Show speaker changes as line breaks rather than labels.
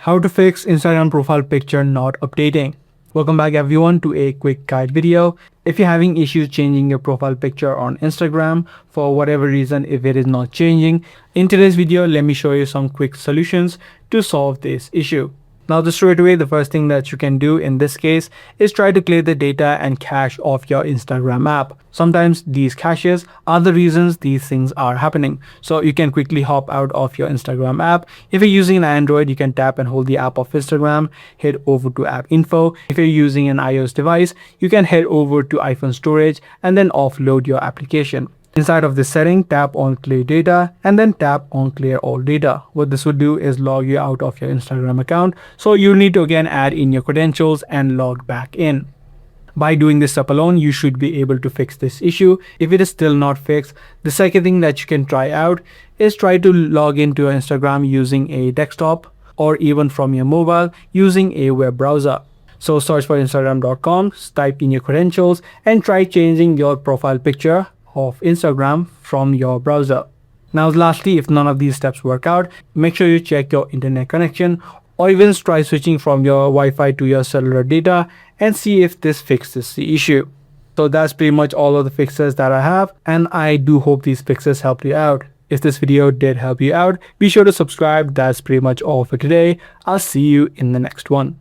How to fix Instagram profile picture not updating. Welcome back everyone to a quick guide video. If you're having issues changing your profile picture on Instagram for whatever reason, if it is not changing, in today's video let me show you some quick solutions to solve this issue. Now just straight away, the first thing that you can do in this case is try to clear the data and cache of your Instagram app. Sometimes these caches are the reasons these things are happening. So you can quickly hop out of your Instagram app. If you're using an Android, you can tap and hold the app of Instagram, head over to app info. If you're using an iOS device, you can head over to iPhone storage and then offload your application. Inside of this setting, tap on clear data and then tap on clear all data. What this would do is log you out of your Instagram account. So you need to again add in your credentials and log back in. By doing this step alone, you should be able to fix this issue. If it is still not fixed, the second thing that you can try out is try to log into your Instagram using a desktop or even from your mobile using a web browser. So search for instagram.com, type in your credentials and try changing your profile picture of Instagram from your browser. Now lastly, if none of these steps work out, make sure you check your internet connection or even try switching from your Wi-Fi to your cellular data and see if this fixes the issue. So that's pretty much all of the fixes that I have, and I do hope these fixes helped you out. If this video did help you out, be sure to subscribe. That's pretty much all for today. I'll see you in the next one.